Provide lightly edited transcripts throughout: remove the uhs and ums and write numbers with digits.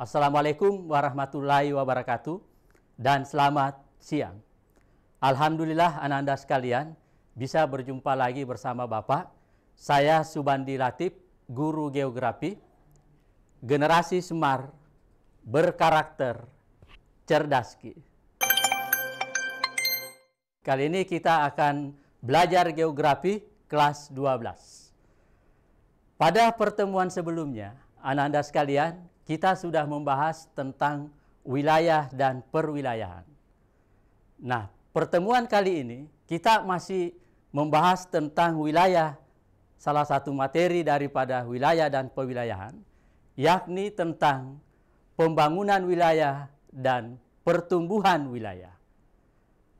Assalamualaikum warahmatullahi wabarakatuh dan selamat siang. Alhamdulillah anak-anak sekalian bisa berjumpa lagi bersama Bapak. Saya Subandi Latif, guru geografi, generasi Semar, berkarakter cerdas. Kali ini kita akan belajar geografi kelas 12. Pada pertemuan sebelumnya, anak-anak sekalian, kita sudah membahas tentang wilayah dan perwilayahan. Nah, pertemuan kali ini kita masih membahas tentang wilayah, salah satu materi daripada wilayah dan perwilayahan, yakni tentang pembangunan wilayah dan pertumbuhan wilayah.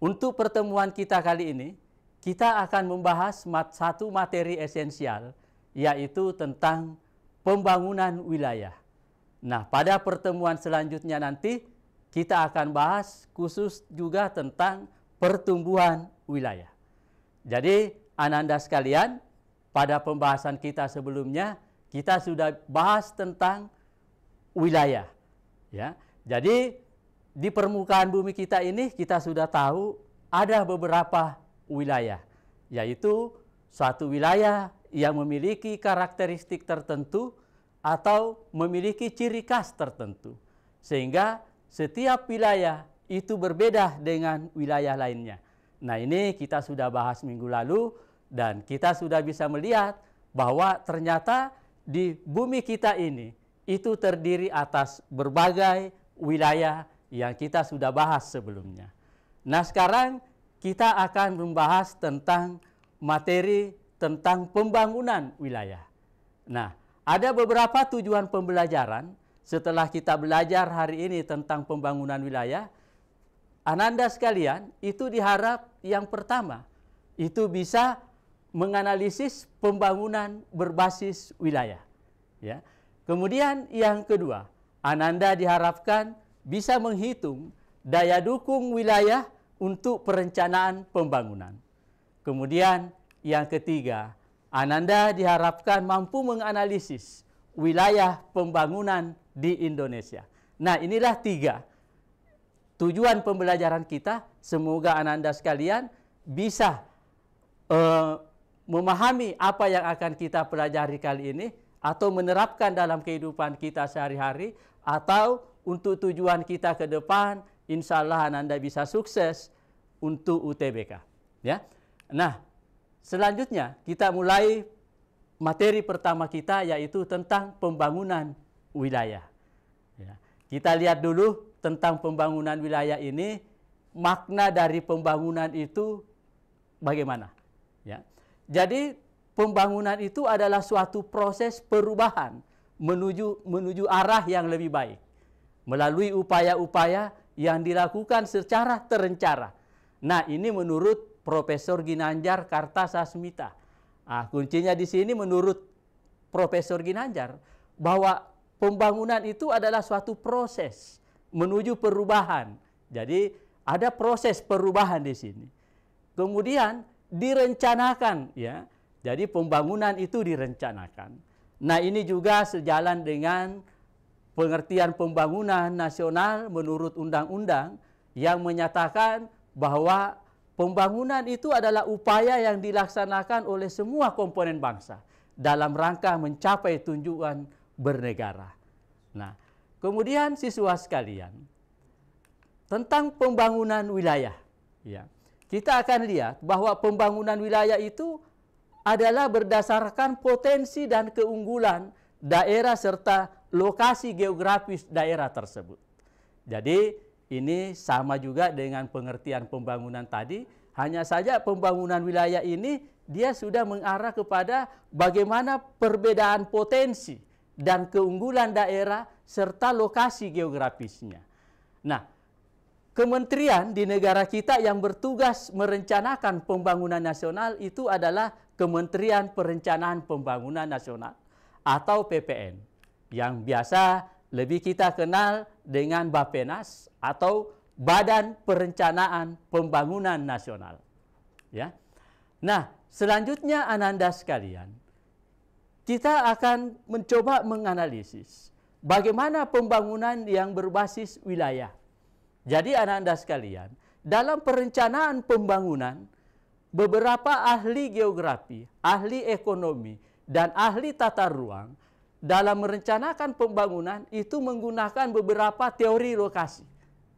Untuk pertemuan kita kali ini, kita akan membahas satu materi esensial, yaitu tentang pembangunan wilayah. Nah, pada pertemuan selanjutnya nanti kita akan bahas khusus juga tentang pertumbuhan wilayah. Jadi, anak-anak sekalian, pada pembahasan kita sebelumnya kita sudah bahas tentang wilayah. Ya. Jadi, di permukaan bumi kita ini kita sudah tahu ada beberapa wilayah, yaitu suatu wilayah yang memiliki karakteristik tertentu atau memiliki ciri khas tertentu, sehingga setiap wilayah itu berbeda dengan wilayah lainnya. Nah, ini kita sudah bahas minggu lalu dan kita sudah bisa melihat bahwa ternyata di bumi kita ini itu terdiri atas berbagai wilayah yang kita sudah bahas sebelumnya. Nah, sekarang kita akan membahas tentang materi tentang pembangunan wilayah. Nah, ada beberapa tujuan pembelajaran setelah kita belajar hari ini tentang pembangunan wilayah. Ananda sekalian, itu diharap yang pertama, itu bisa menganalisis pembangunan berbasis wilayah. Ya. Kemudian yang kedua, Ananda diharapkan bisa menghitung daya dukung wilayah untuk perencanaan pembangunan. Kemudian yang ketiga, Ananda diharapkan mampu menganalisis wilayah pembangunan di Indonesia. Nah, inilah 3 tujuan pembelajaran kita. Semoga Ananda sekalian bisa memahami apa yang akan kita pelajari kali ini, atau menerapkan dalam kehidupan kita sehari-hari, atau untuk tujuan kita ke depan, insya Allah Ananda bisa sukses untuk UTBK. Ya. Nah, selanjutnya kita mulai materi pertama kita, yaitu tentang pembangunan wilayah. Ya. Kita lihat dulu tentang pembangunan wilayah ini, makna dari pembangunan itu bagaimana. Ya. Jadi pembangunan itu adalah suatu proses perubahan menuju arah yang lebih baik melalui upaya-upaya yang dilakukan secara terencana. Nah, ini menurut Profesor Ginanjar Kartasasmita. Kuncinya di sini menurut Profesor Ginanjar bahwa pembangunan itu adalah suatu proses menuju perubahan. Jadi ada proses perubahan di sini. Kemudian direncanakan, ya. Jadi pembangunan itu direncanakan. Nah, ini juga sejalan dengan pengertian pembangunan nasional menurut undang-undang yang menyatakan bahwa pembangunan itu adalah upaya yang dilaksanakan oleh semua komponen bangsa dalam rangka mencapai tujuan bernegara. Nah, kemudian siswa sekalian, tentang pembangunan wilayah, ya, kita akan lihat bahwa pembangunan wilayah itu adalah berdasarkan potensi dan keunggulan daerah serta lokasi geografis daerah tersebut. Jadi ini sama juga dengan pengertian pembangunan tadi, hanya saja pembangunan wilayah ini dia sudah mengarah kepada bagaimana perbedaan potensi dan keunggulan daerah serta lokasi geografisnya. Nah, kementerian di negara kita yang bertugas merencanakan pembangunan nasional itu adalah Kementerian Perencanaan Pembangunan Nasional atau PPN, yang biasa lebih kita kenal dengan Bappenas atau Badan Perencanaan Pembangunan Nasional. Ya. Nah, selanjutnya Ananda sekalian, kita akan mencoba menganalisis bagaimana pembangunan yang berbasis wilayah. Jadi anak-anak sekalian, dalam perencanaan pembangunan, beberapa ahli geografi, ahli ekonomi, dan ahli tata ruang dalam merencanakan pembangunan itu menggunakan beberapa teori lokasi,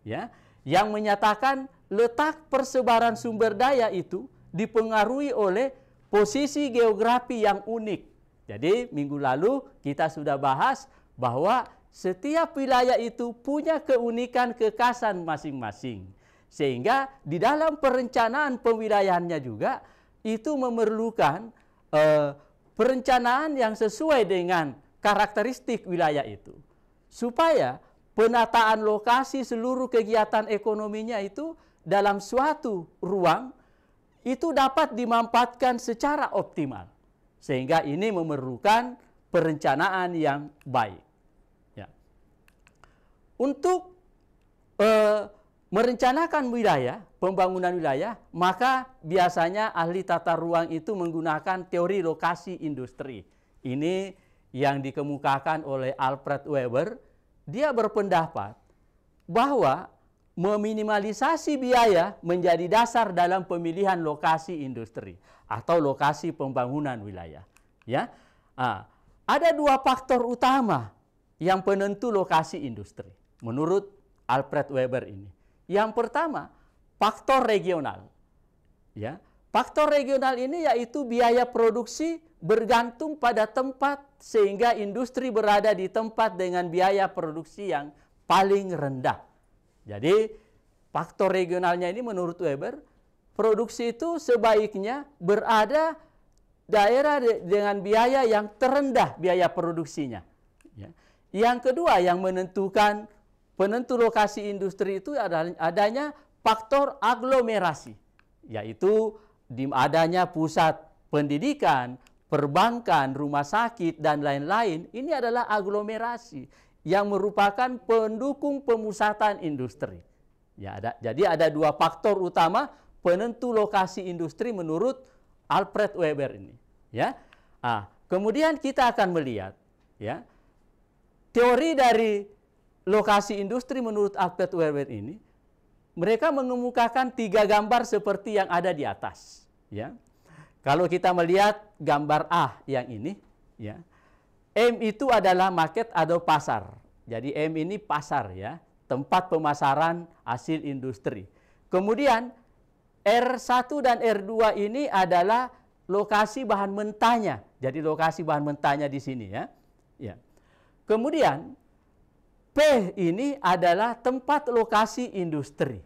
ya, yang menyatakan letak persebaran sumber daya itu dipengaruhi oleh posisi geografi yang unik. Jadi minggu lalu kita sudah bahas bahwa setiap wilayah itu punya keunikan kekhasan masing-masing. Sehingga di dalam perencanaan pewilayahannya juga itu memerlukan perencanaan yang sesuai dengan karakteristik wilayah itu. Supaya penataan lokasi seluruh kegiatan ekonominya itu dalam suatu ruang itu dapat dimanfaatkan secara optimal. Sehingga ini memerlukan perencanaan yang baik. Ya. Untuk merencanakan wilayah, pembangunan wilayah, maka biasanya ahli tata ruang itu menggunakan teori lokasi industri. Ini yang dikemukakan oleh Alfred Weber. Dia berpendapat bahwa meminimalisasi biaya menjadi dasar dalam pemilihan lokasi industri atau lokasi pembangunan wilayah. Ya, ada dua faktor utama yang penentu lokasi industri menurut Alfred Weber ini. Yang pertama, faktor regional. Ya, faktor regional ini yaitu biaya produksi bergantung pada tempat sehingga industri berada di tempat dengan biaya produksi yang paling rendah. Jadi faktor regionalnya ini menurut Weber, produksi itu sebaiknya berada daerah dengan biaya yang terendah biaya produksinya. Ya. Yang kedua yang menentukan penentu lokasi industri itu adalah adanya faktor aglomerasi, yaitu adanya pusat pendidikan, perbankan, rumah sakit, dan lain-lain. Ini adalah aglomerasi yang merupakan pendukung pemusatan industri. Ya, jadi ada dua faktor utama penentu lokasi industri menurut Alfred Weber ini. Ya, kemudian kita akan melihat, ya, teori dari lokasi industri menurut Alfred Weber ini. Mereka mengemukakan 3 gambar seperti yang ada di atas. Ya, kalau kita melihat gambar A yang ini, ya. M itu adalah market atau pasar. Jadi M ini pasar, ya, tempat pemasaran hasil industri. Kemudian R1 dan R2 ini adalah lokasi bahan mentahnya. Jadi lokasi bahan mentahnya di sini, ya. Ya. Kemudian P ini adalah tempat lokasi industri,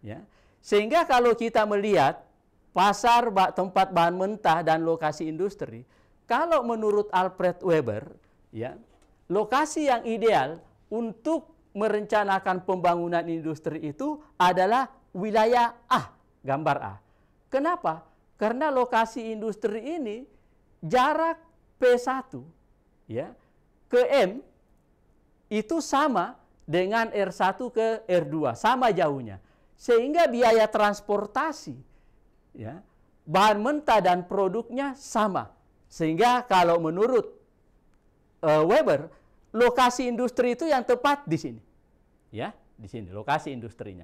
ya. Sehingga kalau kita melihat pasar, tempat bahan mentah dan lokasi industri, kalau menurut Alfred Weber, ya, lokasi yang ideal untuk merencanakan pembangunan industri itu adalah wilayah A, gambar A. Kenapa? Karena lokasi industri ini jarak P1, ya, ke M itu sama dengan R1 ke R2, sama jauhnya. Sehingga biaya transportasi, ya, bahan mentah dan produknya sama. Sehingga kalau menurut Weber, lokasi industri itu yang tepat di sini. Ya, di sini lokasi industrinya.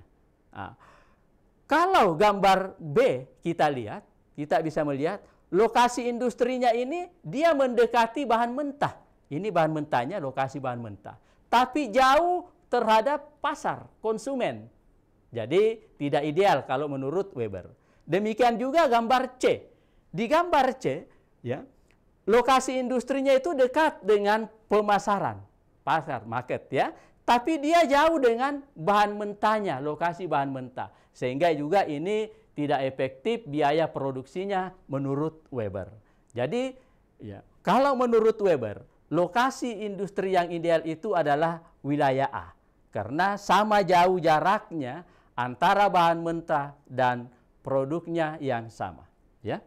Kalau gambar B kita lihat, kita bisa melihat lokasi industrinya ini dia mendekati bahan mentah. Ini bahan mentahnya, lokasi bahan mentah. Tapi jauh terhadap pasar, konsumen. Jadi tidak ideal kalau menurut Weber. Demikian juga gambar C. Di gambar C, ya, lokasi industrinya itu dekat dengan pemasaran, pasar, market, ya. Tapi dia jauh dengan bahan mentahnya, lokasi bahan mentah. Sehingga juga ini tidak efektif biaya produksinya menurut Weber. Jadi, ya, kalau menurut Weber, lokasi industri yang ideal itu adalah wilayah A. Karena sama jauh jaraknya antara bahan mentah dan produknya yang sama. Ya.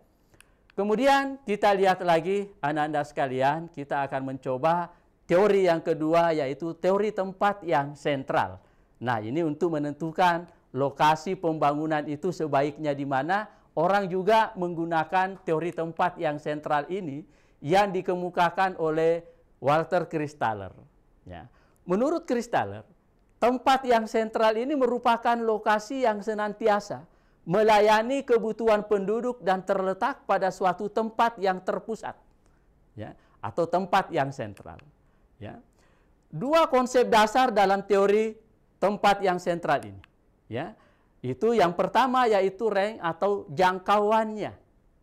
Kemudian kita lihat lagi anak-anak sekalian, kita akan mencoba teori yang kedua yaitu teori tempat yang sentral. Nah, ini untuk menentukan lokasi pembangunan itu sebaiknya di mana. Orang juga menggunakan teori tempat yang sentral ini yang dikemukakan oleh Walter Christaller. Ya. Menurut Kristaller, tempat yang sentral ini merupakan lokasi yang senantiasa melayani kebutuhan penduduk dan terletak pada suatu tempat yang terpusat, ya, atau tempat yang sentral. Ya. Dua konsep dasar dalam teori tempat yang sentral ini, ya, itu yang pertama yaitu range atau jangkauannya,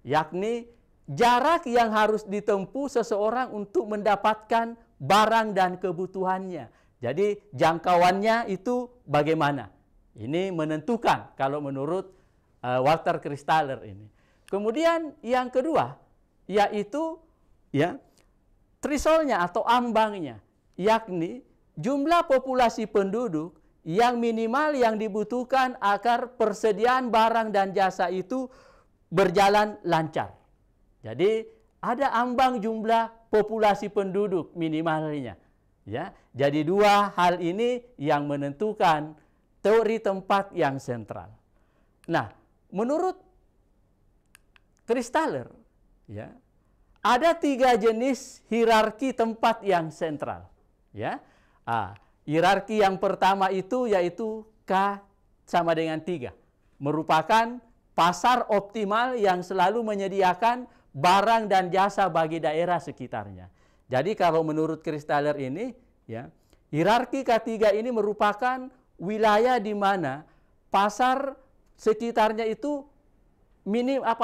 yakni jarak yang harus ditempuh seseorang untuk mendapatkan barang dan kebutuhannya. Jadi jangkauannya itu bagaimana? Ini menentukan kalau menurut Walter Kristaller ini. Kemudian yang kedua yaitu ya threshold-nya atau ambangnya, yakni jumlah populasi penduduk yang minimal yang dibutuhkan agar persediaan barang dan jasa itu berjalan lancar. Jadi ada ambang jumlah populasi penduduk minimalnya. Ya, jadi dua hal ini yang menentukan teori tempat yang sentral. Nah, menurut Kristaller, ya, ada 3 jenis hierarki tempat yang sentral. Ya, hierarki yang pertama itu yaitu K sama dengan 3, merupakan pasar optimal yang selalu menyediakan barang dan jasa bagi daerah sekitarnya. Jadi kalau menurut Kristaller ini, ya, hierarki ketiga ini merupakan wilayah di mana pasar sekitarnya itu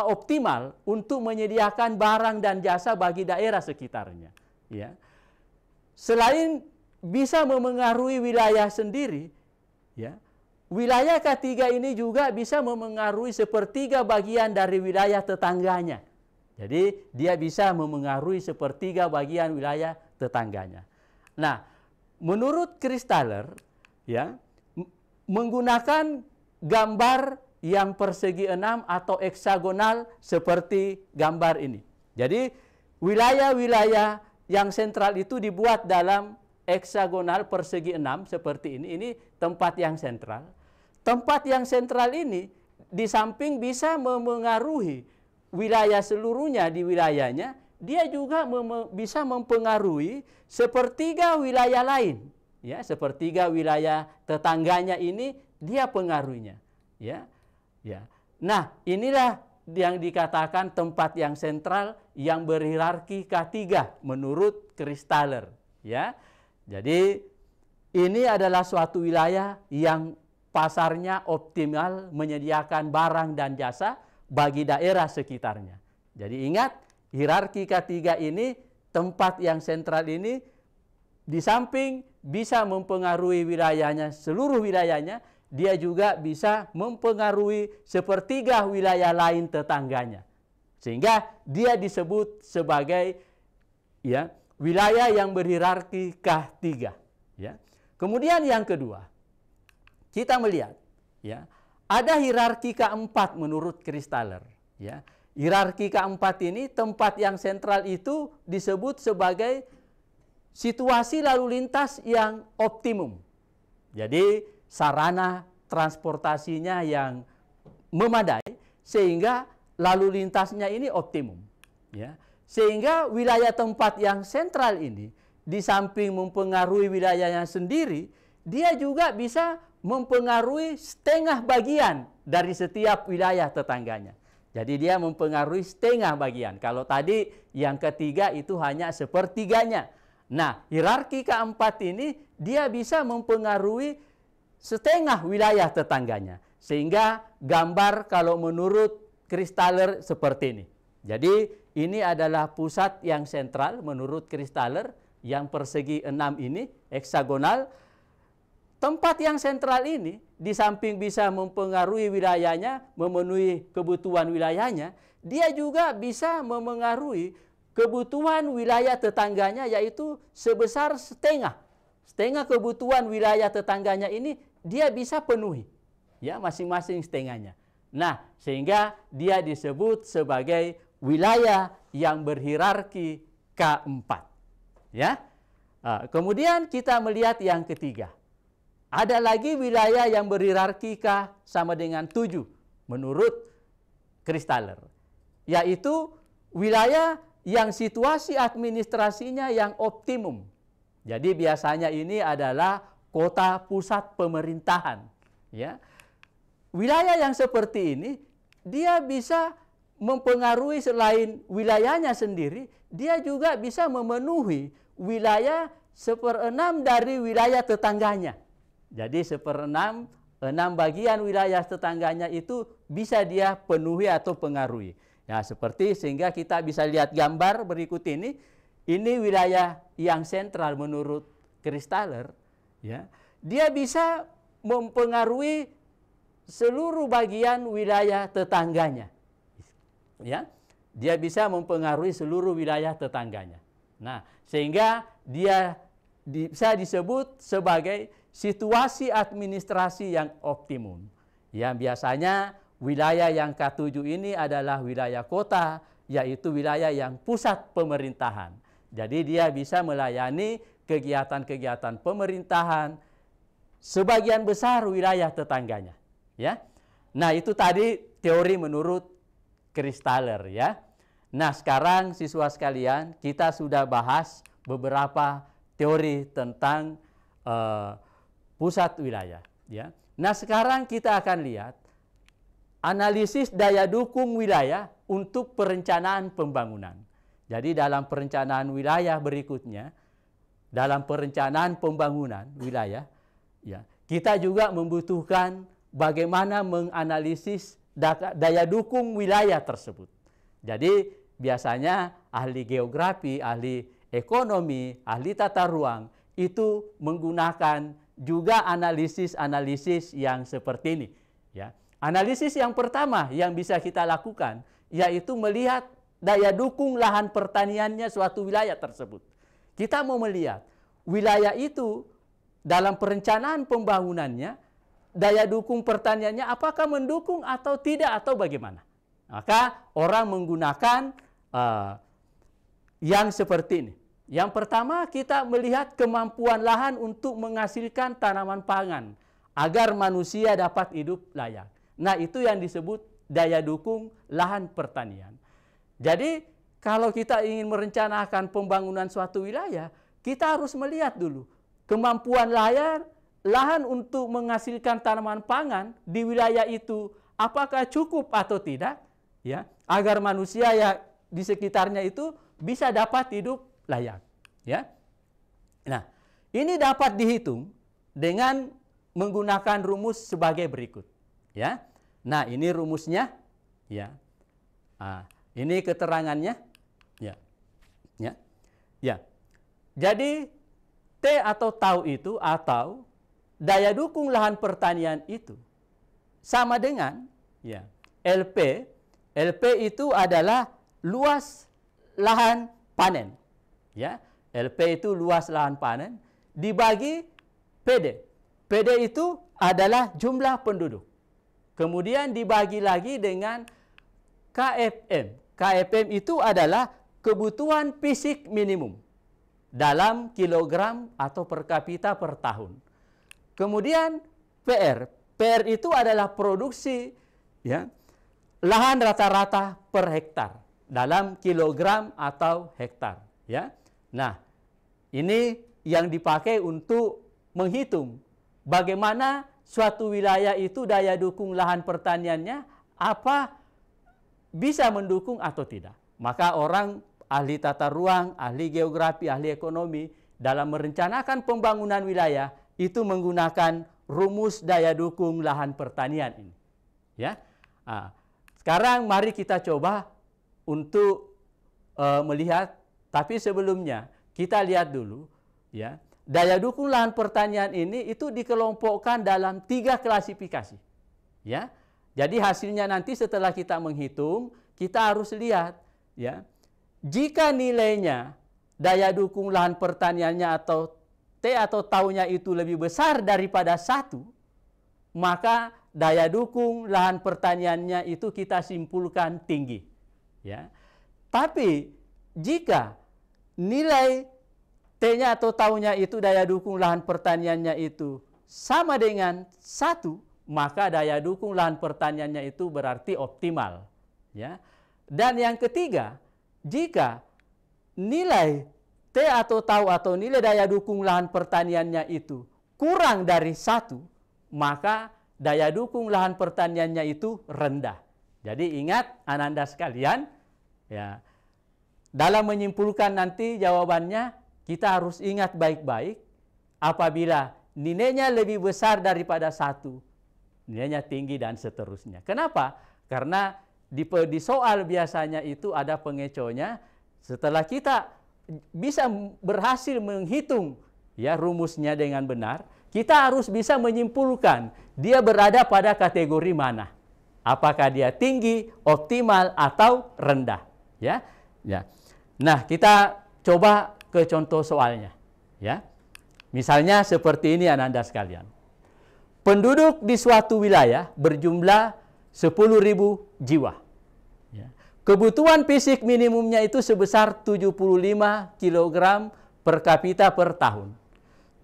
optimal untuk menyediakan barang dan jasa bagi daerah sekitarnya. Ya. Selain bisa memengaruhi wilayah sendiri, ya, wilayah ketiga ini juga bisa memengaruhi sepertiga bagian dari wilayah tetangganya. Jadi dia bisa memengaruhi sepertiga bagian wilayah tetangganya. Nah, menurut Kristaller, ya, menggunakan gambar yang persegi 6 atau heksagonal seperti gambar ini. Jadi wilayah-wilayah yang sentral itu dibuat dalam heksagonal persegi 6 seperti ini. Ini tempat yang sentral. Tempat yang sentral ini di samping bisa memengaruhi wilayah seluruhnya di wilayahnya, dia juga bisa mempengaruhi sepertiga wilayah lain. Ya, sepertiga wilayah tetangganya ini dia pengaruhnya. Ya, ya. Nah, inilah yang dikatakan tempat yang sentral yang berhierarki K3 menurut Kristaller. Ya, jadi ini adalah suatu wilayah yang pasarnya optimal menyediakan barang dan jasa bagi daerah sekitarnya. Jadi ingat, hierarki ketiga ini, tempat yang sentral ini, di samping bisa mempengaruhi wilayahnya, seluruh wilayahnya, dia juga bisa mempengaruhi sepertiga wilayah lain tetangganya. Sehingga dia disebut sebagai, ya, wilayah yang berhierarki K3. Ya. Kemudian yang kedua, kita melihat, ya, ada hierarki keempat menurut Kristaller. Ya. Hierarki keempat ini, tempat yang sentral itu disebut sebagai situasi lalu lintas yang optimum. Jadi sarana transportasinya yang memadai sehingga lalu lintasnya ini optimum. Ya. Sehingga wilayah tempat yang sentral ini di samping mempengaruhi wilayahnya sendiri, dia juga bisa mempengaruhi setengah bagian dari setiap wilayah tetangganya. Jadi dia mempengaruhi setengah bagian. Kalau tadi yang ketiga itu hanya sepertiganya. Nah, hierarki keempat ini dia bisa mempengaruhi setengah wilayah tetangganya. Sehingga gambar kalau menurut Kristaller seperti ini. Jadi ini adalah pusat yang sentral menurut Kristaller yang persegi 6 ini, heksagonal. Tempat yang sentral ini, di samping bisa mempengaruhi wilayahnya, memenuhi kebutuhan wilayahnya, dia juga bisa memengaruhi kebutuhan wilayah tetangganya, yaitu sebesar setengah. Setengah kebutuhan wilayah tetangganya ini, dia bisa penuhi. Ya, masing-masing setengahnya. Nah, sehingga dia disebut sebagai wilayah yang berhierarki K4. Ya. Kemudian kita melihat yang ketiga. Ada lagi wilayah yang berhierarki K sama dengan 7 menurut Kristaller. Yaitu wilayah yang situasi administrasinya yang optimum. Jadi biasanya ini adalah kota pusat pemerintahan. Ya. Wilayah yang seperti ini, dia bisa mempengaruhi selain wilayahnya sendiri, dia juga bisa memenuhi wilayah 1/6 dari wilayah tetangganya. Jadi 1/6, 6 bagian wilayah tetangganya itu bisa dia penuhi atau pengaruhi. Ya, seperti sehingga kita bisa lihat gambar berikut ini. Ini wilayah yang sentral menurut Kristaller, ya. Dia bisa mempengaruhi seluruh bagian wilayah tetangganya. Ya. Dia bisa mempengaruhi seluruh wilayah tetangganya. Nah, sehingga dia bisa disebut sebagai situasi administrasi yang optimum. Yang biasanya wilayah yang ke-7 ini adalah wilayah kota, yaitu wilayah yang pusat pemerintahan. Jadi dia bisa melayani kegiatan-kegiatan pemerintahan sebagian besar wilayah tetangganya, ya. Nah, itu tadi teori menurut Kristaller, ya. Nah, sekarang siswa sekalian, kita sudah bahas beberapa teori tentang pusat wilayah, ya. Nah, sekarang kita akan lihat analisis daya dukung wilayah untuk perencanaan pembangunan. Jadi dalam perencanaan wilayah berikutnya, dalam perencanaan pembangunan wilayah, ya, kita juga membutuhkan bagaimana menganalisis daya dukung wilayah tersebut. Jadi biasanya ahli geografi, ahli ekonomi, ahli tata ruang itu menggunakan juga analisis-analisis yang seperti ini. Ya. Analisis yang pertama yang bisa kita lakukan yaitu melihat daya dukung lahan pertaniannya suatu wilayah tersebut. Kita mau melihat wilayah itu dalam perencanaan pembangunannya, daya dukung pertaniannya apakah mendukung atau tidak atau bagaimana. Maka orang menggunakan yang seperti ini. Yang pertama kita melihat kemampuan lahan untuk menghasilkan tanaman pangan agar manusia dapat hidup layak. Nah, itu yang disebut daya dukung lahan pertanian. Jadi kalau kita ingin merencanakan pembangunan suatu wilayah, kita harus melihat dulu kemampuan lahan untuk menghasilkan tanaman pangan di wilayah itu apakah cukup atau tidak, ya, agar manusia yang di sekitarnya itu bisa dapat hidup layak, ya. Nah, ini dapat dihitung dengan menggunakan rumus sebagai berikut, ya. Nah, ini rumusnya, ya. Nah, ini keterangannya, ya, ya, ya. Jadi T atau tau itu atau daya dukung lahan pertanian itu sama dengan, ya, LP. LP itu adalah luas lahan panen, ya. LP itu luas lahan panen dibagi PD. PD itu adalah jumlah penduduk. Kemudian dibagi lagi dengan KFM. KFM itu adalah kebutuhan fisik minimum dalam kilogram atau per kapita per tahun. Kemudian PR. PR itu adalah produksi, ya, lahan rata-rata per hektar dalam kilogram atau hektar, ya. Nah, ini yang dipakai untuk menghitung bagaimana suatu wilayah itu daya dukung lahan pertaniannya apa bisa mendukung atau tidak. Maka orang ahli tata ruang, ahli geografi, ahli ekonomi dalam merencanakan pembangunan wilayah itu menggunakan rumus daya dukung lahan pertanian ini. Ya. Nah, sekarang mari kita coba untuk melihat, tapi sebelumnya kita lihat dulu, ya. Daya dukung lahan pertanian ini itu dikelompokkan dalam 3 klasifikasi. Ya. Jadi hasilnya nanti setelah kita menghitung, kita harus lihat, ya. Jika nilainya daya dukung lahan pertaniannya atau T atau taunya itu lebih besar daripada 1, maka daya dukung lahan pertaniannya itu kita simpulkan tinggi. Ya. Tapi jika nilai T-nya atau taunya itu daya dukung lahan pertaniannya itu sama dengan 1, maka daya dukung lahan pertaniannya itu berarti optimal. Ya. Dan yang ketiga, jika nilai T T atau tau atau nilai daya dukung lahan pertaniannya itu kurang dari 1, maka daya dukung lahan pertaniannya itu rendah. Jadi ingat Ananda sekalian, ya, dalam menyimpulkan nanti jawabannya kita harus ingat baik-baik, apabila nilainya lebih besar daripada 1, nilainya tinggi dan seterusnya. Kenapa? Karena di soal biasanya itu ada pengecohnya. Setelah kita bisa berhasil menghitung ya rumusnya dengan benar, kita harus bisa menyimpulkan dia berada pada kategori mana. Apakah dia tinggi, optimal, atau rendah. Ya, ya. Nah, kita coba ke contoh soalnya. Ya, misalnya seperti ini Ananda sekalian. Penduduk di suatu wilayah berjumlah 10.000 jiwa. Ya. Kebutuhan fisik minimumnya itu sebesar 75 kg per kapita per tahun.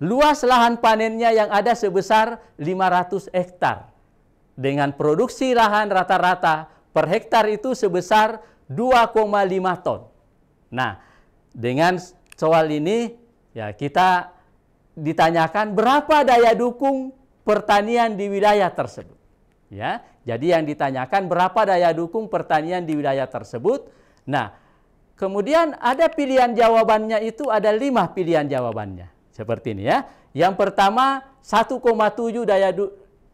Luas lahan panennya yang ada sebesar 500 hektar. Dengan produksi lahan rata-rata per hektar itu sebesar 2,5 ton. Nah, dengan soal ini ya kita ditanyakan berapa daya dukung pertanian di wilayah tersebut. Ya, jadi yang ditanyakan berapa daya dukung pertanian di wilayah tersebut. Nah, kemudian ada pilihan jawabannya itu ada 5 pilihan jawabannya. Seperti ini ya. Yang pertama 1,7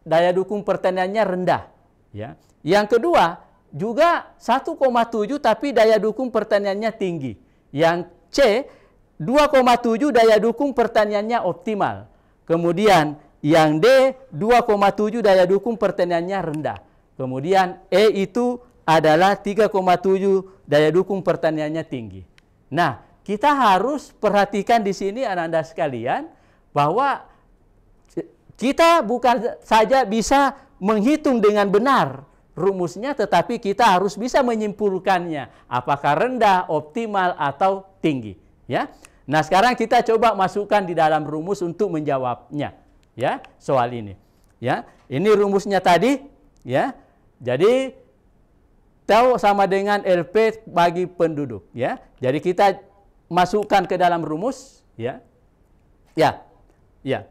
daya dukung pertaniannya rendah. Ya. Yang kedua juga 1,7 tapi daya dukung pertaniannya tinggi. Yang C 2,7 daya dukung pertaniannya optimal. Kemudian yang D 2,7 daya dukung pertaniannya rendah. Kemudian E itu adalah 3,7 daya dukung pertaniannya tinggi. Nah, kita harus perhatikan di sini Ananda sekalian bahwa kita bukan saja bisa menghitung dengan benar rumusnya, tetapi kita harus bisa menyimpulkannya apakah rendah, optimal, atau tinggi. Ya. Nah, sekarang kita coba masukkan di dalam rumus untuk menjawabnya. Ya, soal ini. Ya, ini rumusnya tadi. Ya, jadi tau sama dengan LP bagi penduduk. Ya, jadi kita masukkan ke dalam rumus. Ya, ya, ya.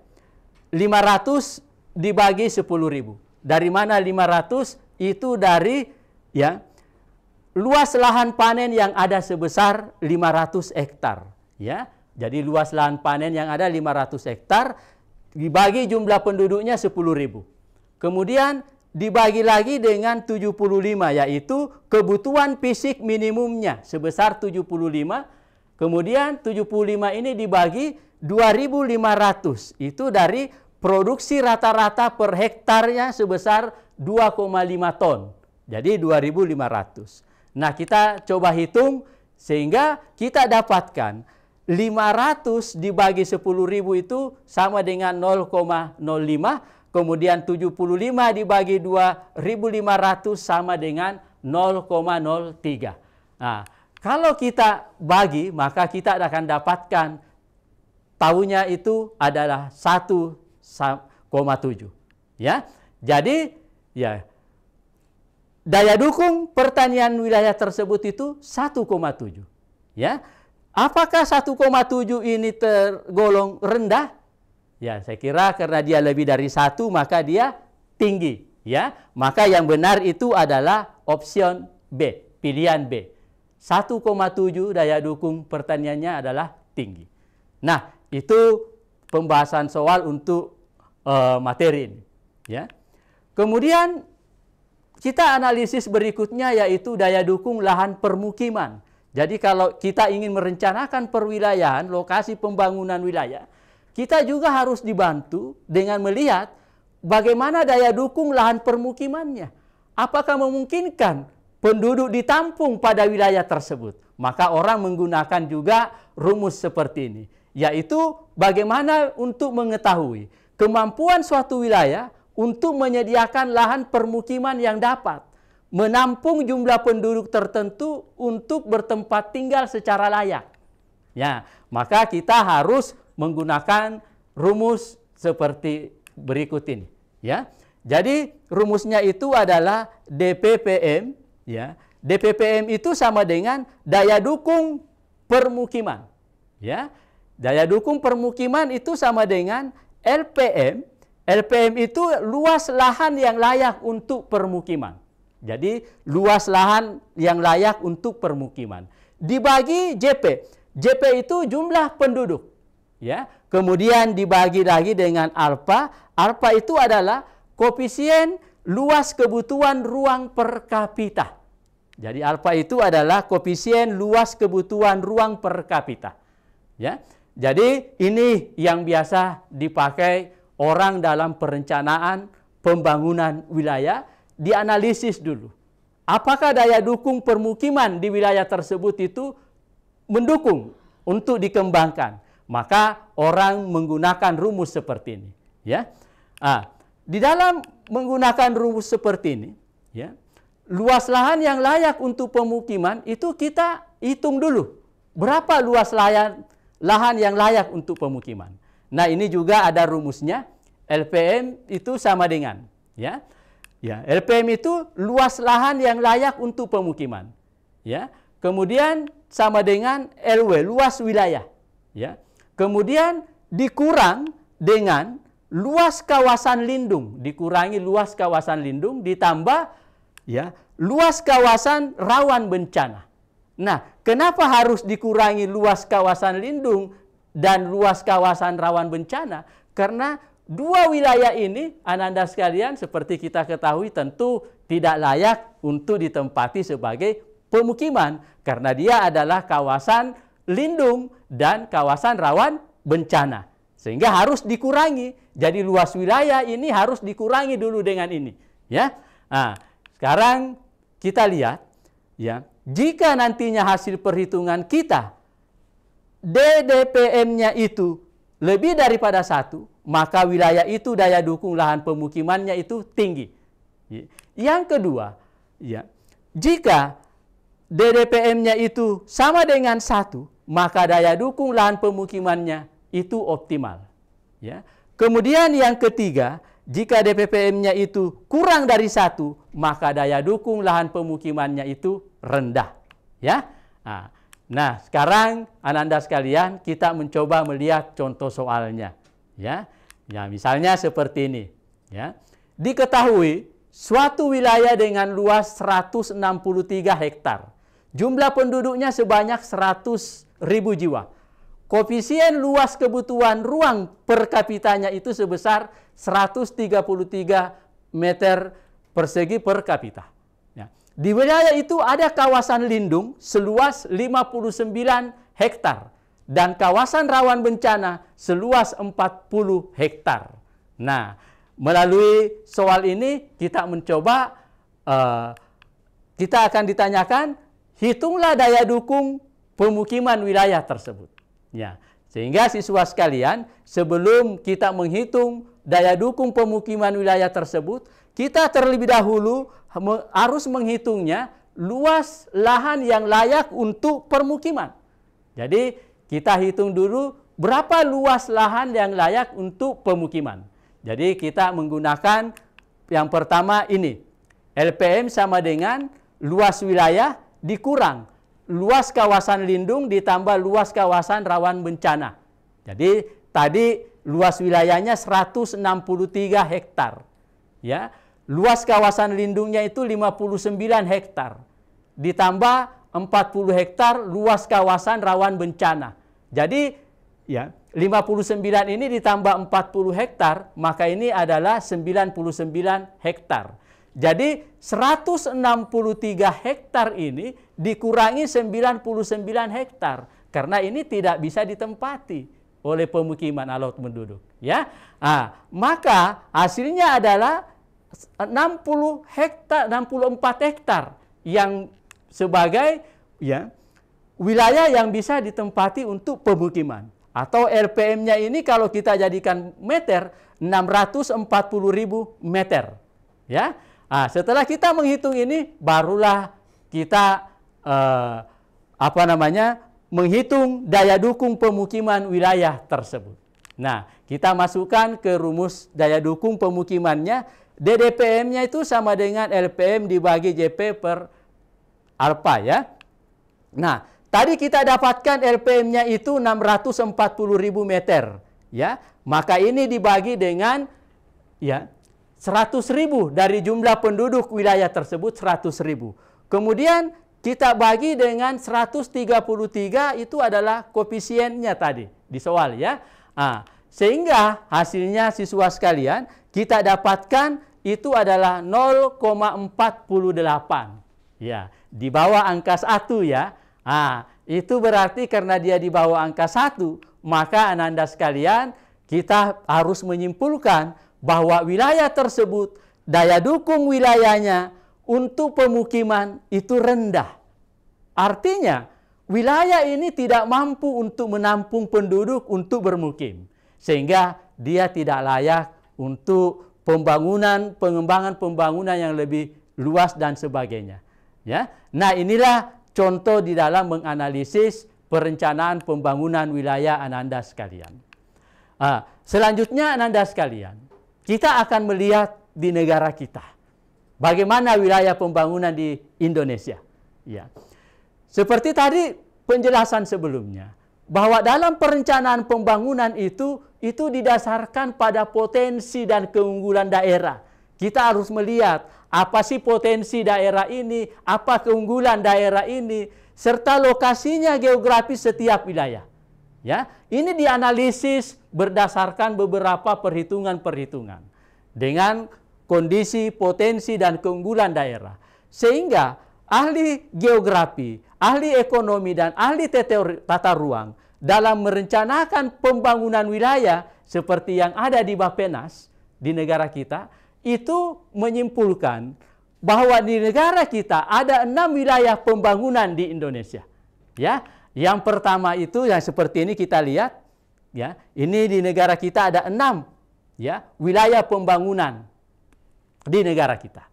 500 dibagi 10.000. Dari mana 500? Itu dari ya luas lahan panen yang ada sebesar 500 hektar. Ya, jadi luas lahan panen yang ada 500 hektar dibagi jumlah penduduknya 10.000. Kemudian dibagi lagi dengan 75, yaitu kebutuhan fisik minimumnya sebesar 75. Kemudian 75 ini dibagi 2.500. Itu dari produksi rata-rata per hektarnya sebesar 2,5 ton. Jadi 2.500. Nah, kita coba hitung sehingga kita dapatkan 500 dibagi 10.000 itu sama dengan 0,05. Kemudian 75 dibagi 2.500 sama dengan 0,03. Nah, kalau kita bagi, maka kita akan dapatkan tahunya itu adalah 1,7. Ya. Jadi, ya, daya dukung pertanian wilayah tersebut itu 1,7. Ya. Apakah 1,7 ini tergolong rendah? Ya, saya kira karena dia lebih dari 1 maka dia tinggi. Ya, maka yang benar itu adalah option B, pilihan B. 1,7 daya dukung pertaniannya adalah tinggi. Nah, itu pembahasan soal untuk materi ini. Ya. Kemudian kita analisis berikutnya yaitu daya dukung lahan permukiman. Jadi kalau kita ingin merencanakan perwilayahan, lokasi pembangunan wilayah, kita juga harus dibantu dengan melihat bagaimana daya dukung lahan permukimannya. Apakah memungkinkan penduduk ditampung pada wilayah tersebut? Maka orang menggunakan juga rumus seperti ini, yaitu bagaimana untuk mengetahui kemampuan suatu wilayah untuk menyediakan lahan permukiman yang dapat menampung jumlah penduduk tertentu untuk bertempat tinggal secara layak. Ya, maka kita harus menggunakan rumus seperti berikut ini. Ya, jadi rumusnya itu adalah DPPM. Ya, DPPM itu sama dengan daya dukung permukiman. Ya, daya dukung permukiman itu sama dengan LPM. LPM itu luas lahan yang layak untuk permukiman. Jadi luas lahan yang layak untuk permukiman. Dibagi JP. JP itu jumlah penduduk. Ya, kemudian dibagi lagi dengan alfa. Alfa itu adalah koefisien luas kebutuhan ruang per kapita. Jadi alfa itu adalah koefisien luas kebutuhan ruang per kapita. Ya. Jadi ini yang biasa dipakai orang dalam perencanaan pembangunan wilayah, dianalisis dulu. Apakah daya dukung permukiman di wilayah tersebut itu mendukung untuk dikembangkan? Maka orang menggunakan rumus seperti ini. Ya. Di dalam menggunakan rumus seperti ini, ya, luas lahan yang layak untuk pemukiman itu kita hitung dulu. Berapa luas lahan yang layak untuk pemukiman? Nah, ini juga ada rumusnya. LPM itu sama dengan, ya. Ya, LPM itu luas lahan yang layak untuk pemukiman. Ya. Kemudian sama dengan LW, luas wilayah. Ya. Kemudian dikurang dengan luas kawasan lindung, dikurangi luas kawasan lindung ditambah, ya, luas kawasan rawan bencana. Nah, kenapa harus dikurangi luas kawasan lindung dan luas kawasan rawan bencana? Karena dua wilayah ini, Ananda sekalian, seperti kita ketahui tentu tidak layak untuk ditempati sebagai pemukiman karena dia adalah kawasan lindung dan kawasan rawan bencana. Sehingga harus dikurangi. Jadi luas wilayah ini harus dikurangi dulu dengan ini, ya. Nah, sekarang kita lihat, ya, jika nantinya hasil perhitungan kita DDPM-nya itu lebih daripada 1, maka wilayah itu daya dukung lahan pemukimannya itu tinggi. Yang kedua, ya, jika DDPM-nya itu sama dengan 1, maka daya dukung lahan pemukimannya itu optimal. Ya. Kemudian yang ketiga, jika DPPM-nya itu kurang dari 1, maka daya dukung lahan pemukimannya itu rendah. Ya. Nah, sekarang Ananda sekalian, kita mencoba melihat contoh soalnya. Ya. Ya, misalnya seperti ini. Ya. Diketahui suatu wilayah dengan luas 163 hektar. Jumlah penduduknya sebanyak 100.000 jiwa. Koefisien luas kebutuhan ruang per kapitanya itu sebesar 133 meter persegi per kapita. Ya. Di wilayah itu ada kawasan lindung seluas 59 hektar dan kawasan rawan bencana seluas 40 hektar. Nah, melalui soal ini kita mencoba, kita akan ditanyakan, hitunglah daya dukung pemukiman wilayah tersebut. Ya, sehingga siswa sekalian, sebelum kita menghitung daya dukung pemukiman wilayah tersebut, kita terlebih dahulu harus menghitungnya luas lahan yang layak untuk permukiman. Jadi kita hitung dulu berapa luas lahan yang layak untuk pemukiman. Jadi kita menggunakan yang pertama ini, LPM sama dengan luas wilayah dikurang luas kawasan lindung ditambah luas kawasan rawan bencana. Jadi tadi luas wilayahnya 163 hektar. Ya. Luas kawasan lindungnya itu 59 hektar. Ditambah 40 hektar luas kawasan rawan bencana. Jadi ya, 59 ini ditambah 40 hektar, maka ini adalah 99 hektar. Jadi 163 hektar ini dikurangi 99 hektar karena ini tidak bisa ditempati oleh pemukiman atau penduduk, ya. Maka hasilnya adalah 60 hektar, 64 hektar yang sebagai, ya, wilayah yang bisa ditempati untuk pemukiman. Atau LPM-nya ini kalau kita jadikan meter 640.000 meter, ya. Setelah kita menghitung ini, barulah kita menghitung daya dukung pemukiman wilayah tersebut. Nah, kita masukkan ke rumus daya dukung pemukimannya. DDPM-nya itu sama dengan LPM dibagi JP per alfa, ya. Nah, tadi kita dapatkan LPM-nya itu 640.000 meter, ya. Maka ini dibagi dengan ya 100.000 dari jumlah penduduk wilayah tersebut 100.000. Kemudian kita bagi dengan 133, itu adalah koefisiennya tadi di soal, ya. Sehingga hasilnya siswa sekalian kita dapatkan itu adalah 0,48. Ya, di bawah angka 1, ya. Itu berarti karena dia di bawah angka 1, maka Ananda sekalian kita harus menyimpulkan bahwa wilayah tersebut daya dukung wilayahnya untuk pemukiman itu rendah. Artinya, wilayah ini tidak mampu untuk menampung penduduk untuk bermukim. Sehingga dia tidak layak untuk pengembangan pembangunan yang lebih luas dan sebagainya. Ya. Nah, inilah contoh di dalam menganalisis perencanaan pembangunan wilayah Ananda sekalian. Selanjutnya Ananda sekalian, kita akan melihat di negara kita. Bagaimana wilayah pembangunan di Indonesia? Ya. Seperti tadi penjelasan sebelumnya, bahwa dalam perencanaan pembangunan itu didasarkan pada potensi dan keunggulan daerah. Kita harus melihat apa sih potensi daerah ini, apa keunggulan daerah ini, serta lokasinya geografis setiap wilayah. Ya, ini dianalisis berdasarkan beberapa perhitungan-perhitungan dengan kondisi, potensi, dan keunggulan daerah. Sehingga ahli geografi, ahli ekonomi, dan ahli tata ruang dalam merencanakan pembangunan wilayah seperti yang ada di Bappenas di negara kita, itu menyimpulkan bahwa di negara kita ada 6 wilayah pembangunan di Indonesia. Ya, yang pertama itu yang seperti ini kita lihat, ya, ini di negara kita ada 6 ya wilayah pembangunan di negara kita.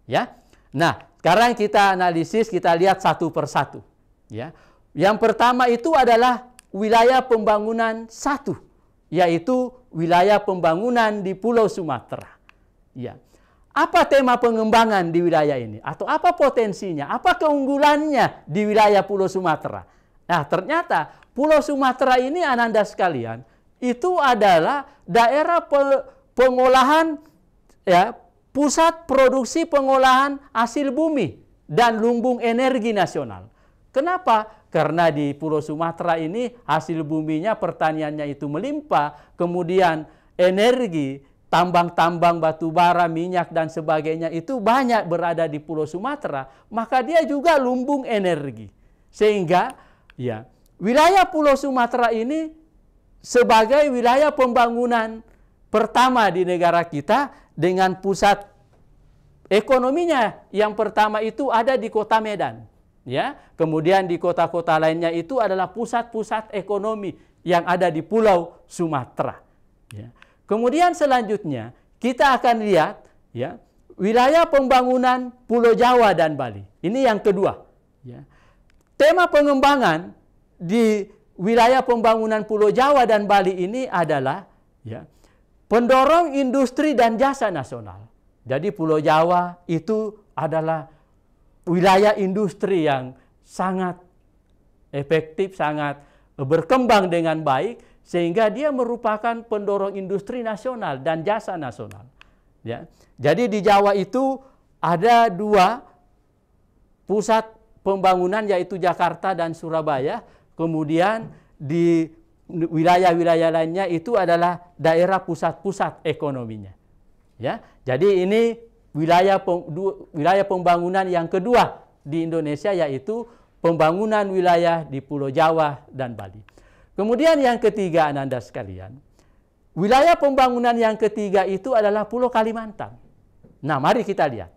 Ya. Nah, sekarang kita analisis, kita lihat satu persatu. Ya. Yang pertama itu adalah wilayah pembangunan 1, yaitu wilayah pembangunan di Pulau Sumatera. Ya. Apa tema pengembangan di wilayah ini? Atau apa potensinya? Apa keunggulannya di wilayah Pulau Sumatera? Nah, ternyata Pulau Sumatera ini Ananda sekalian, itu adalah daerah pengolahan, ya, pusat produksi pengolahan hasil bumi dan lumbung energi nasional. Kenapa? Karena di Pulau Sumatera ini hasil buminya, pertaniannya itu melimpah, kemudian energi, tambang-tambang batu bara, minyak, dan sebagainya itu banyak berada di Pulau Sumatera, maka dia juga lumbung energi. Sehingga ya, wilayah Pulau Sumatera ini sebagai wilayah pembangunan pertama di negara kita dengan pusat ekonominya yang pertama itu ada di Kota Medan. Ya, kemudian di kota-kota lainnya itu adalah pusat-pusat ekonomi yang ada di Pulau Sumatera. Ya. Kemudian selanjutnya kita akan lihat ya wilayah pembangunan Pulau Jawa dan Bali. Ini yang kedua. Ya. Tema pengembangan di wilayah pembangunan Pulau Jawa dan Bali ini adalah ya pendorong industri dan jasa nasional. Jadi Pulau Jawa itu adalah wilayah industri yang sangat efektif, sangat berkembang dengan baik, sehingga dia merupakan pendorong industri nasional dan jasa nasional. Ya. Jadi di Jawa itu ada 2 pusat pembangunan, yaitu Jakarta dan Surabaya. Kemudian di wilayah-wilayah lainnya itu adalah daerah pusat-pusat ekonominya. Ya. Jadi ini wilayah pembangunan yang kedua di Indonesia, yaitu pembangunan wilayah di Pulau Jawa dan Bali. Kemudian yang ketiga Ananda sekalian, wilayah pembangunan yang ketiga itu adalah Pulau Kalimantan. Nah, mari kita lihat.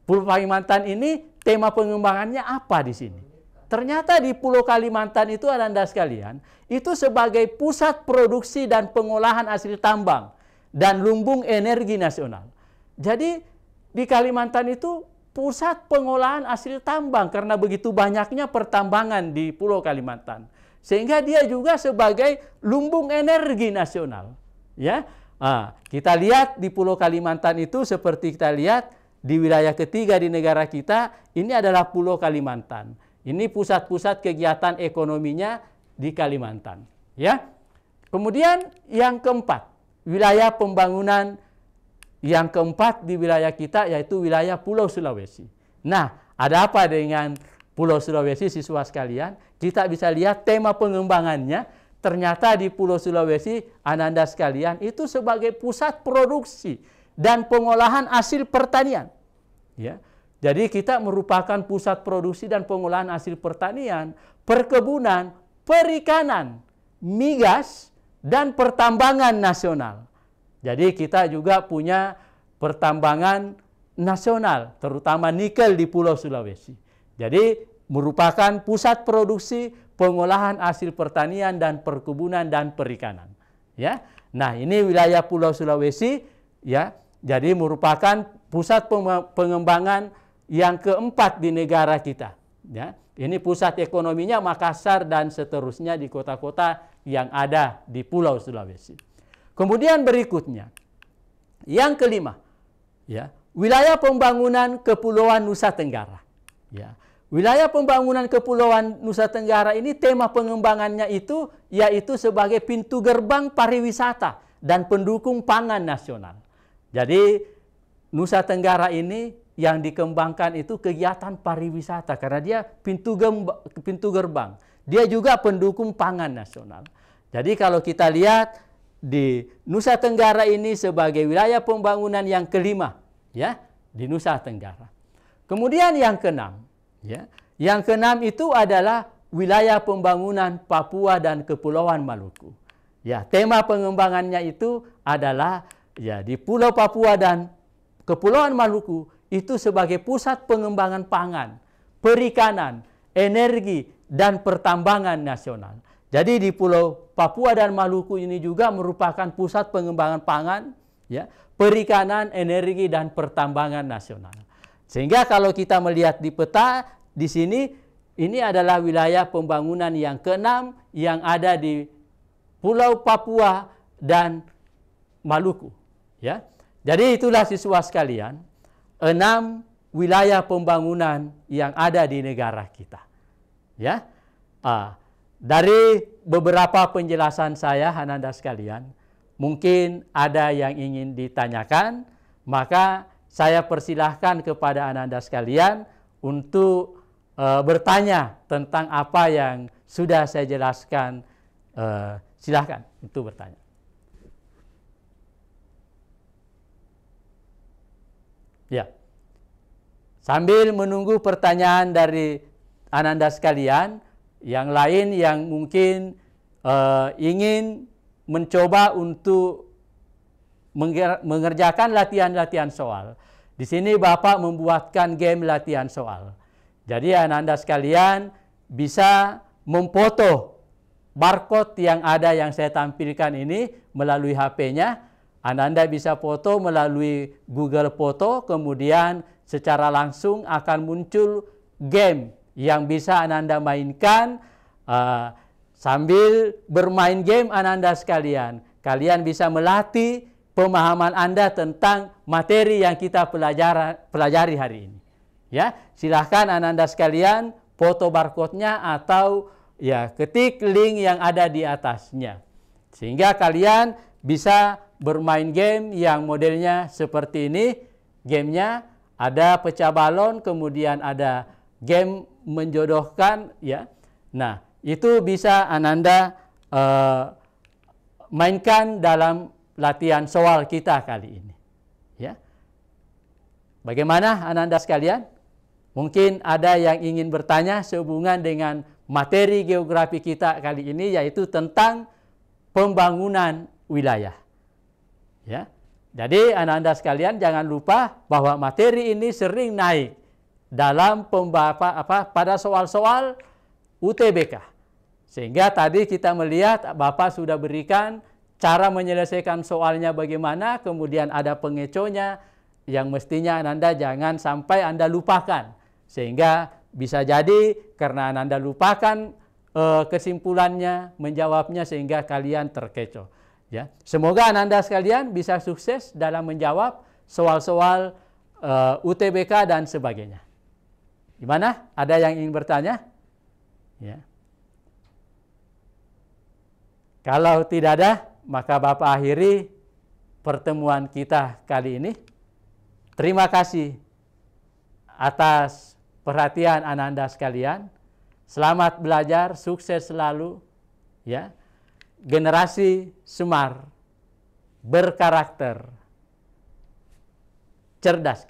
Pulau Kalimantan ini tema pengembangannya apa di sini? Ternyata di Pulau Kalimantan itu Ananda sekalian, itu sebagai pusat produksi dan pengolahan hasil tambang dan lumbung energi nasional. Jadi di Kalimantan itu pusat pengolahan hasil tambang karena begitu banyaknya pertambangan di Pulau Kalimantan. Sehingga dia juga sebagai lumbung energi nasional. Ya, kita lihat di Pulau Kalimantan itu seperti kita lihat di wilayah ketiga di negara kita, ini adalah Pulau Kalimantan. Ini pusat-pusat kegiatan ekonominya di Kalimantan. Ya. Kemudian yang keempat, wilayah pembangunan yang keempat di wilayah kita yaitu wilayah Pulau Sulawesi. Nah, ada apa dengan Pulau Sulawesi, siswa sekalian? Kita bisa lihat tema pengembangannya. Ternyata di Pulau Sulawesi, Ananda sekalian, itu sebagai pusat produksi dan pengolahan hasil pertanian. Ya. Jadi kita merupakan pusat produksi dan pengolahan hasil pertanian, perkebunan, perikanan, migas, dan pertambangan nasional. Jadi kita juga punya pertambangan nasional, terutama nikel di Pulau Sulawesi. Jadi merupakan pusat produksi, pengolahan hasil pertanian dan perkebunan dan perikanan. Ya, nah ini wilayah Pulau Sulawesi, ya. Jadi merupakan pusat pengembangan yang keempat di negara kita. Ya, ini pusat ekonominya Makassar dan seterusnya di kota-kota yang ada di Pulau Sulawesi. Kemudian berikutnya, yang kelima, ya, wilayah pembangunan Kepulauan Nusa Tenggara. Ya, wilayah pembangunan Kepulauan Nusa Tenggara ini tema pengembangannya itu yaitu sebagai pintu gerbang pariwisata dan pendukung pangan nasional. Jadi Nusa Tenggara ini yang dikembangkan itu kegiatan pariwisata karena dia pintu gerbang. Dia juga pendukung pangan nasional. Jadi kalau kita lihat di Nusa Tenggara ini sebagai wilayah pembangunan yang kelima, ya, di Nusa Tenggara. Kemudian yang keenam, ya, yang keenam itu adalah wilayah pembangunan Papua dan Kepulauan Maluku. Ya, tema pengembangannya itu adalah ya di Pulau Papua dan Kepulauan Maluku itu sebagai pusat pengembangan pangan, perikanan, energi, dan pertambangan nasional. Jadi di Pulau Papua dan Maluku ini juga merupakan pusat pengembangan pangan, ya, perikanan, energi, dan pertambangan nasional. Sehingga kalau kita melihat di peta di sini, ini adalah wilayah pembangunan yang keenam yang ada di Pulau Papua dan Maluku. Ya, jadi itulah siswa sekalian, 6 wilayah pembangunan yang ada di negara kita. Ya, dari beberapa penjelasan saya, Ananda sekalian, mungkin ada yang ingin ditanyakan, maka saya persilahkan kepada Ananda sekalian untuk bertanya tentang apa yang sudah saya jelaskan. Silahkan untuk bertanya. Ya, sambil menunggu pertanyaan dari Ananda sekalian, yang lain yang mungkin ingin mencoba untuk mengerjakan latihan-latihan soal. Di sini Bapak membuatkan game latihan soal. Jadi Ananda sekalian bisa memfoto barcode yang ada yang saya tampilkan ini melalui HP-nya. Ananda bisa foto melalui Google Foto, kemudian secara langsung akan muncul game yang bisa Ananda mainkan. Sambil bermain game Ananda sekalian, kalian bisa melatih pemahaman Anda tentang materi yang kita pelajari hari ini. Ya, silahkan Ananda sekalian foto barcode-nya atau ya ketik link yang ada di atasnya. Sehingga kalian bisa bermain game yang modelnya seperti ini. Gamenya ada pecah balon, kemudian ada game menjodohkan, ya. Nah, itu bisa Ananda mainkan dalam latihan soal kita kali ini. Ya. Bagaimana Ananda sekalian? Mungkin ada yang ingin bertanya sehubungan dengan materi geografi kita kali ini, yaitu tentang pembangunan wilayah. Ya. Jadi Ananda sekalian jangan lupa bahwa materi ini sering naik dalam pada soal-soal UTBK. Sehingga tadi kita melihat Bapak sudah berikan cara menyelesaikan soalnya bagaimana, kemudian ada pengeconya yang mestinya Ananda jangan sampai Anda lupakan. Sehingga bisa jadi karena Ananda lupakan kesimpulannya, menjawabnya sehingga kalian terkecoh. Ya, semoga Ananda sekalian bisa sukses dalam menjawab soal-soal UTBK dan sebagainya. Gimana? Ada yang ingin bertanya? Ya. Kalau tidak ada, maka Bapak akhiri pertemuan kita kali ini. Terima kasih atas perhatian Ananda sekalian. Selamat belajar, sukses selalu. Ya. Generasi Semar berkarakter cerdas.